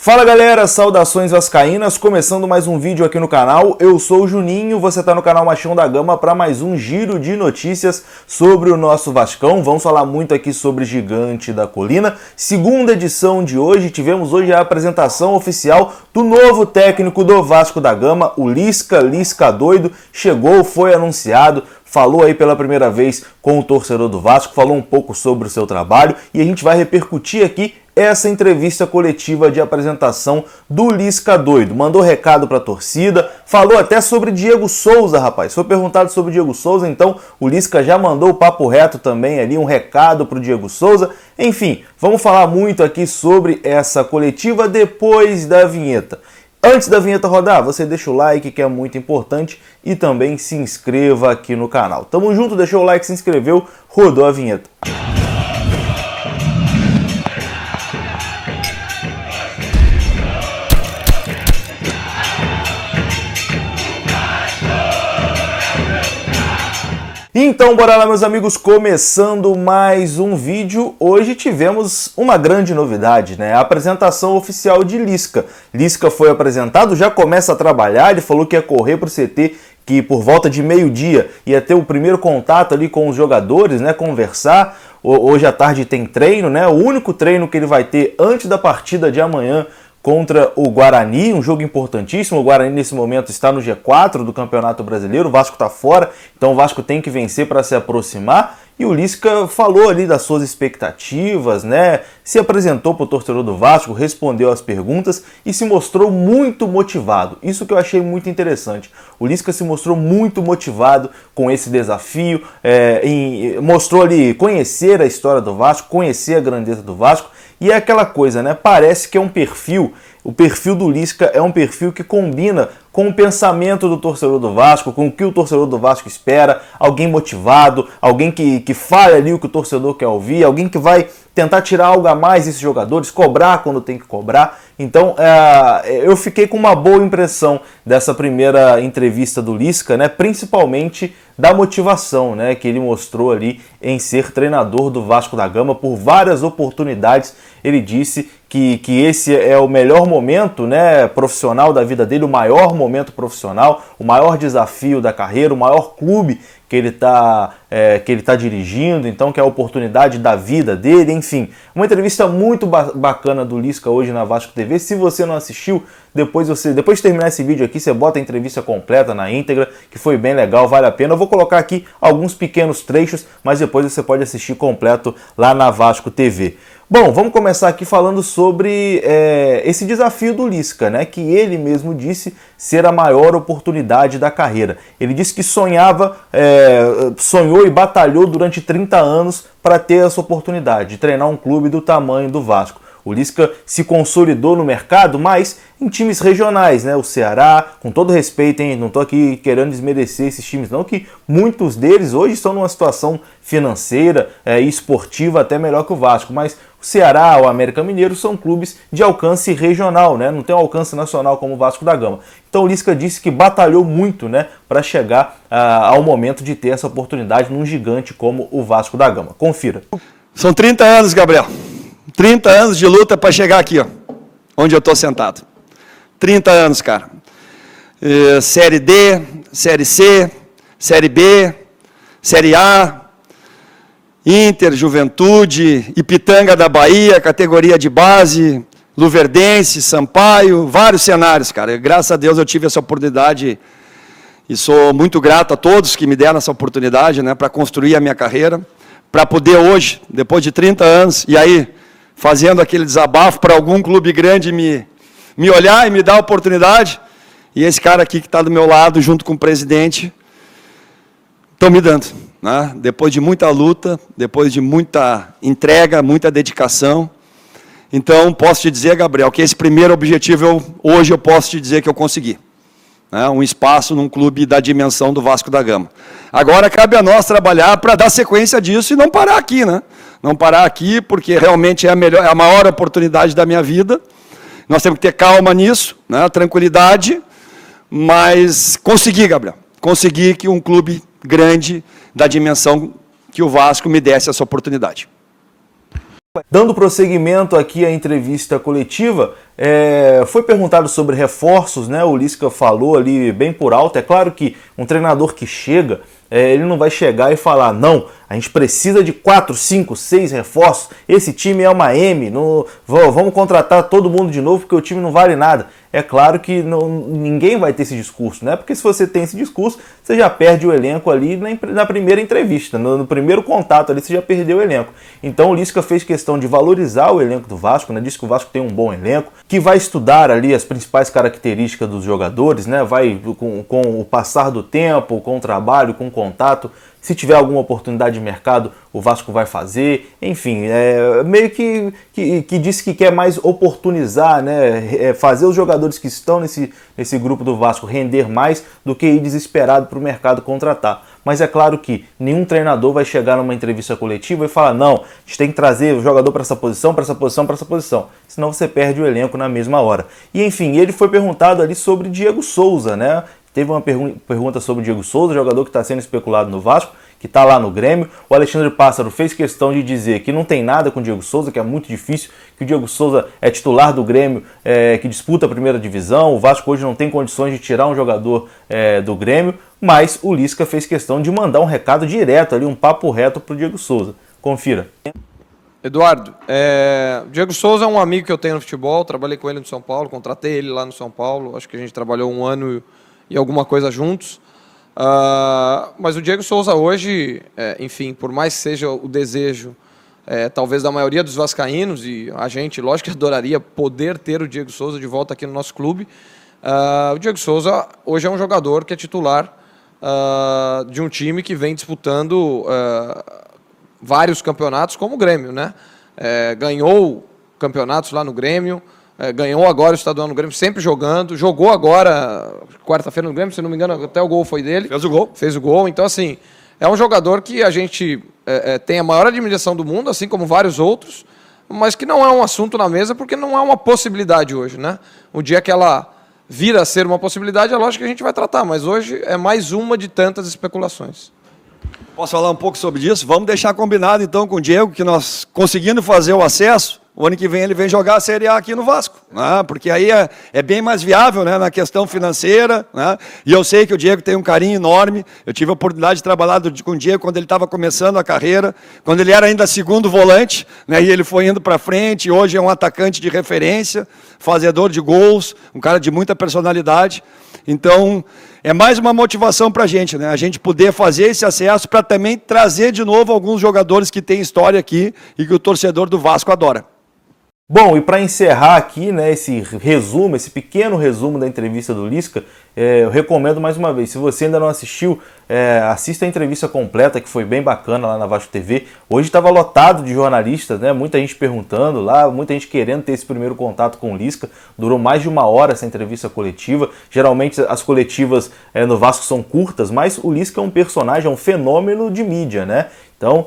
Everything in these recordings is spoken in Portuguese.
Fala galera, saudações vascaínas, começando mais um vídeo aqui no canal. Eu sou o Juninho, você está no canal Machão da Gama para mais um giro de notícias sobre o nosso Vascão. Vamos falar muito aqui sobre Gigante da Colina. Segunda edição de hoje, tivemos hoje a apresentação oficial do novo técnico do Vasco da Gama, o Lisca doido, chegou, foi anunciado. Falou aí pela primeira vez com o torcedor do Vasco, falou um pouco sobre o seu trabalho e a gente vai repercutir aqui essa entrevista coletiva de apresentação do Lisca doido. Mandou recado para a torcida, falou até sobre Diego Souza, rapaz. Foi perguntado sobre Diego Souza, então o Lisca já mandou o papo reto também ali, um recado para o Diego Souza. Enfim, vamos falar muito aqui sobre essa coletiva depois da vinheta. Antes da vinheta rodar, você deixa o like, que é muito importante, e também se inscreva aqui no canal. Tamo junto, deixou o like, se inscreveu, rodou a vinheta. Então, bora lá, meus amigos, começando mais um vídeo. Hoje tivemos uma grande novidade, né? A apresentação oficial de Lisca. Lisca foi apresentado, já começa a trabalhar, ele falou que ia correr para o CT, que por volta de meio-dia ia ter o primeiro contato ali com os jogadores, né? Conversar. Hoje à tarde tem treino, né? O único treino que ele vai ter antes da partida de amanhã contra o Guarani, um jogo importantíssimo. O Guarani nesse momento está no G4 do Campeonato Brasileiro, o Vasco está fora, então o Vasco tem que vencer para se aproximar. E o Lisca falou ali das suas expectativas, né? Se apresentou para o torcedor do Vasco, respondeu às perguntas e se mostrou muito motivado. Isso que eu achei muito interessante. O Lisca se mostrou muito motivado com esse desafio, mostrou ali conhecer a história do Vasco, conhecer a grandeza do Vasco. E é aquela coisa, né? Parece que é um perfil, o perfil do Lisca é um perfil que combina com o pensamento do torcedor do Vasco, com o que o torcedor do Vasco espera, alguém motivado, alguém que fale ali o que o torcedor quer ouvir, alguém que vai tentar tirar algo a mais desses jogadores, cobrar quando tem que cobrar. Então, eu fiquei com uma boa impressão dessa primeira entrevista do Lisca, né? Principalmente da motivação, né? Que ele mostrou ali em ser treinador do Vasco da Gama por várias oportunidades. Ele disse que esse é o melhor momento, né, profissional da vida dele, o maior momento profissional, o maior desafio da carreira, o maior clube que ele tá dirigindo, então que é a oportunidade da vida dele, enfim. Uma entrevista muito bacana do Lisca hoje na Vasco TV. Se você não assistiu, depois de terminar esse vídeo aqui, você bota a entrevista completa na íntegra, que foi bem legal, vale a pena. Eu vou colocar aqui alguns pequenos trechos, mas depois você pode assistir completo lá na Vasco TV. Bom, vamos começar aqui falando sobre esse desafio do Lisca, né, que ele mesmo disse ser a maior oportunidade da carreira. Ele disse que sonhou e batalhou durante 30 anos para ter essa oportunidade de treinar um clube do tamanho do Vasco. O Lisca se consolidou no mercado, mas em times regionais, né? O Ceará, com todo respeito, hein? Não estou aqui querendo desmerecer esses times, não, que muitos deles hoje estão numa situação financeira e esportiva até melhor que o Vasco, mas o Ceará, o América Mineiro são clubes de alcance regional, né? Não tem um alcance nacional como o Vasco da Gama. Então o Lisca disse que batalhou muito, né, para chegar ao momento de ter essa oportunidade num gigante como o Vasco da Gama. Confira. São 30 anos, Gabriel. 30 anos de luta para chegar aqui, ó, onde eu estou sentado. 30 anos, cara. Série D, Série C, Série B, Série A, Inter, Juventude, Ipitanga da Bahia, categoria de base, Luverdense, Sampaio, vários cenários, cara. Graças a Deus eu tive essa oportunidade e sou muito grato a todos que me deram essa oportunidade, né, para construir a minha carreira, para poder hoje, depois de 30 anos, e aí fazendo aquele desabafo para algum clube grande me olhar e me dar a oportunidade. E esse cara aqui que está do meu lado, junto com o presidente, estão me dando, né? Depois de muita luta, depois de muita entrega, muita dedicação. Então, posso te dizer, Gabriel, que esse primeiro objetivo, hoje eu posso te dizer que eu consegui. Um espaço num clube da dimensão do Vasco da Gama. Agora cabe a nós trabalhar para dar sequência disso e não parar aqui, né? Não parar aqui, porque realmente é a maior oportunidade da minha vida. Nós temos que ter calma nisso, né? Tranquilidade, mas consegui, Gabriel. Consegui que um clube grande da dimensão que o Vasco me desse essa oportunidade. Dando prosseguimento aqui à entrevista coletiva, foi perguntado sobre reforços, né? O Lisca falou ali bem por alto. É claro que um treinador que chega, ele não vai chegar e falar, não, a gente precisa de 4, 5, 6 reforços, esse time é uma M, vamos contratar todo mundo de novo porque o time não vale nada. É claro que ninguém vai ter esse discurso, né? Porque se você tem esse discurso, você já perde o elenco ali na primeira entrevista, no primeiro contato ali você já perdeu o elenco. Então o Lisca fez questão de valorizar o elenco do Vasco, né? Disse que o Vasco tem um bom elenco, que vai estudar ali as principais características dos jogadores, né? Vai com o passar do tempo, com o trabalho, com o contato. Se tiver alguma oportunidade de mercado, o Vasco vai fazer. Enfim, meio que disse que quer mais oportunizar, né? Fazer os jogadores que estão nesse grupo do Vasco render mais do que ir desesperado para o mercado contratar. Mas é claro que nenhum treinador vai chegar numa entrevista coletiva e falar, não, a gente tem que trazer o jogador para essa posição, para essa posição, para essa posição. Senão você perde o elenco na mesma hora. E enfim, ele foi perguntado ali sobre Diego Souza, né? Teve uma pergunta sobre o Diego Souza, jogador que está sendo especulado no Vasco, que está lá no Grêmio. O Alexandre Pássaro fez questão de dizer que não tem nada com o Diego Souza, que é muito difícil, que o Diego Souza é titular do Grêmio, que disputa a primeira divisão. O Vasco hoje não tem condições de tirar um jogador do Grêmio, mas o Lisca fez questão de mandar um recado direto ali, um papo reto para o Diego Souza. Confira. Eduardo, Diego Souza é um amigo que eu tenho no futebol, trabalhei com ele no São Paulo, contratei ele lá no São Paulo, acho que a gente trabalhou 1 ano e alguma coisa juntos. Mas o Diego Souza hoje, enfim, por mais que seja o desejo talvez da maioria dos vascaínos, e a gente, lógico que adoraria poder ter o Diego Souza de volta aqui no nosso clube, o Diego Souza hoje é um jogador que é titular de um time que vem disputando vários campeonatos como o Grêmio, né? Ganhou campeonatos lá no Grêmio, ganhou agora o estadual no Grêmio, sempre jogando, jogou agora, quarta-feira no Grêmio, se não me engano, até o gol foi dele. Fez o gol, então assim, é um jogador que a gente tem a maior admiração do mundo, assim como vários outros, mas que não é um assunto na mesa, porque não é uma possibilidade hoje, né? O dia que ela vir a ser uma possibilidade, é lógico que a gente vai tratar, mas hoje é mais uma de tantas especulações. Posso falar um pouco sobre isso? Vamos deixar combinado então com o Diego, que nós conseguindo fazer o acesso, o ano que vem ele vem jogar a Série A aqui no Vasco, né? Porque aí é bem mais viável, né, na questão financeira, né? E eu sei que o Diego tem um carinho enorme. Eu tive a oportunidade de trabalhar com o Diego quando ele estava começando a carreira, quando ele era ainda segundo volante, né, e ele foi indo para frente, e hoje é um atacante de referência, fazedor de gols, um cara de muita personalidade. Então, é mais uma motivação para a gente, né? A gente poder fazer esse acesso para também trazer de novo alguns jogadores que têm história aqui e que o torcedor do Vasco adora. Bom, e para encerrar aqui, né, esse pequeno resumo da entrevista do Lisca, eu recomendo mais uma vez, se você ainda não assistiu, assista a entrevista completa, que foi bem bacana lá na Vasco TV. Hoje estava lotado de jornalistas, né, muita gente perguntando lá, muita gente querendo ter esse primeiro contato com o Lisca. Durou mais de 1 hora essa entrevista coletiva. Geralmente as coletivas no Vasco são curtas, mas o Lisca é um personagem, é um fenômeno de mídia, né? Então,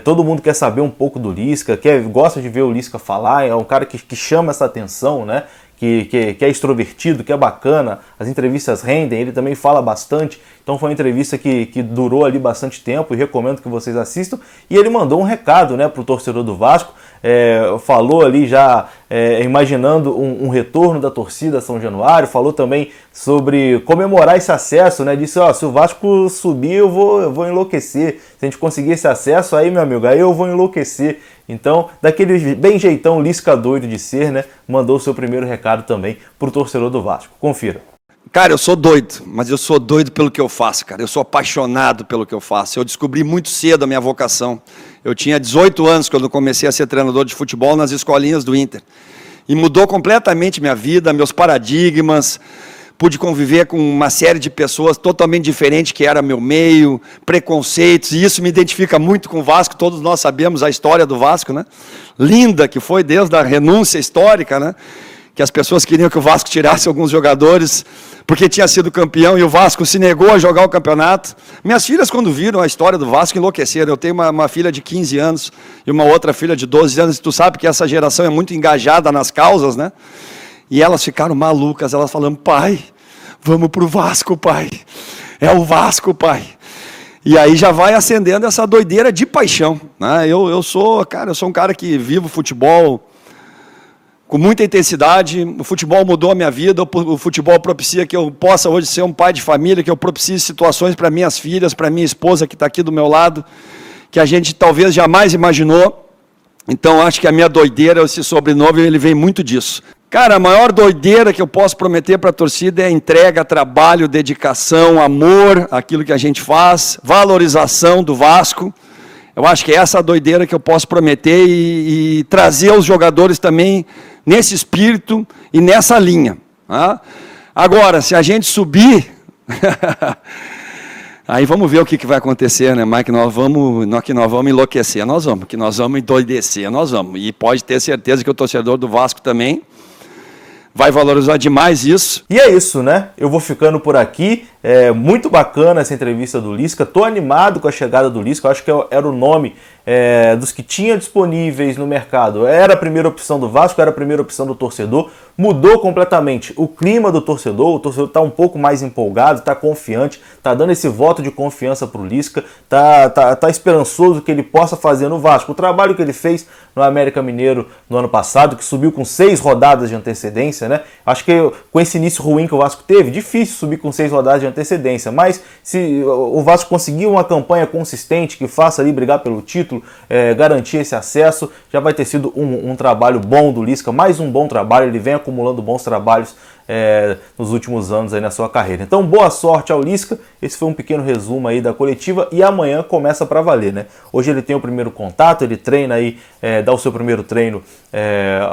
todo mundo quer saber um pouco do Lisca, gosta de ver o Lisca falar, é um cara que chama essa atenção, né? Que é extrovertido, que é bacana, as entrevistas rendem, ele também fala bastante. Então foi uma entrevista que durou ali bastante tempo e recomendo que vocês assistam. E ele mandou um recado, né, para o torcedor do Vasco, falou ali já imaginando um retorno da torcida a São Januário, falou também sobre comemorar esse acesso, né, disse, se o Vasco subir eu vou enlouquecer, se a gente conseguir esse acesso aí, meu amigo, aí eu vou enlouquecer. Então, daquele bem jeitão Lisca doido de ser, né, mandou o seu primeiro recado também para o torcedor do Vasco. Confira. Cara, eu sou doido, mas eu sou doido pelo que eu faço, cara. Eu sou apaixonado pelo que eu faço. Eu descobri muito cedo a minha vocação. Eu tinha 18 anos quando comecei a ser treinador de futebol nas escolinhas do Inter. E mudou completamente minha vida, meus paradigmas. Pude conviver com uma série de pessoas totalmente diferentes que era meu meio, preconceitos, e isso me identifica muito com o Vasco. Todos nós sabemos a história do Vasco, né? Linda, que foi desde a renúncia histórica, né? Que as pessoas queriam que o Vasco tirasse alguns jogadores porque tinha sido campeão e o Vasco se negou a jogar o campeonato. Minhas filhas, quando viram a história do Vasco, enlouqueceram. Eu tenho uma filha de 15 anos e uma outra filha de 12 anos, e tu sabe que essa geração é muito engajada nas causas, né? E elas ficaram malucas, elas falando, pai, vamos pro Vasco, pai. É o Vasco, pai. E aí já vai acendendo essa doideira de paixão, né? Eu sou um cara que vivo futebol com muita intensidade. O futebol mudou a minha vida, o futebol propicia que eu possa hoje ser um pai de família, que eu propicie situações para minhas filhas, para minha esposa que está aqui do meu lado, que a gente talvez jamais imaginou. Então, acho que a minha doideira, esse sobrenome, ele vem muito disso. Cara, a maior doideira que eu posso prometer para a torcida é entrega, trabalho, dedicação, amor, aquilo que a gente faz, valorização do Vasco. Eu acho que é essa a doideira que eu posso prometer e trazer os jogadores também nesse espírito e nessa linha. Tá? Agora, se a gente subir, aí vamos ver o que vai acontecer, né, Mike? Nós vamos enlouquecer, nós vamos endoidecer, nós vamos. E pode ter certeza que o torcedor do Vasco também vai valorizar demais isso. E é isso, né? Eu vou ficando por aqui. É muito bacana essa entrevista do Lisca. Tô animado com a chegada do Lisca. Eu acho que era o nome dos que tinha disponíveis no mercado. Era a primeira opção do Vasco, era a primeira opção do torcedor. Mudou completamente o clima do torcedor. O torcedor está um pouco mais empolgado, está confiante, está dando esse voto de confiança para o Lisca, tá esperançoso que ele possa fazer no Vasco. O trabalho que ele fez no América Mineiro no ano passado, que subiu com 6 rodadas de antecedência, né? Acho que com esse início ruim que o Vasco teve, difícil subir com 6 rodadas de antecedência, mas se o Vasco conseguir uma campanha consistente que faça ali brigar pelo título, garantir esse acesso, já vai ter sido um trabalho bom do Lisca, mais um bom trabalho. Ele vem acumulando bons trabalhos nos últimos anos aí na sua carreira. Então, boa sorte ao Lisca. Esse foi um pequeno resumo aí da coletiva e amanhã começa para valer, né? Hoje ele tem o primeiro contato, ele treina aí, dá o seu primeiro treino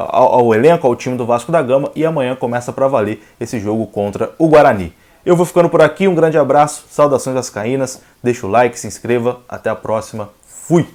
ao elenco, ao time do Vasco da Gama, e amanhã começa para valer esse jogo contra o Guarani. Eu vou ficando por aqui, um grande abraço, saudações vascaínas, deixa o like, se inscreva, até a próxima, fui!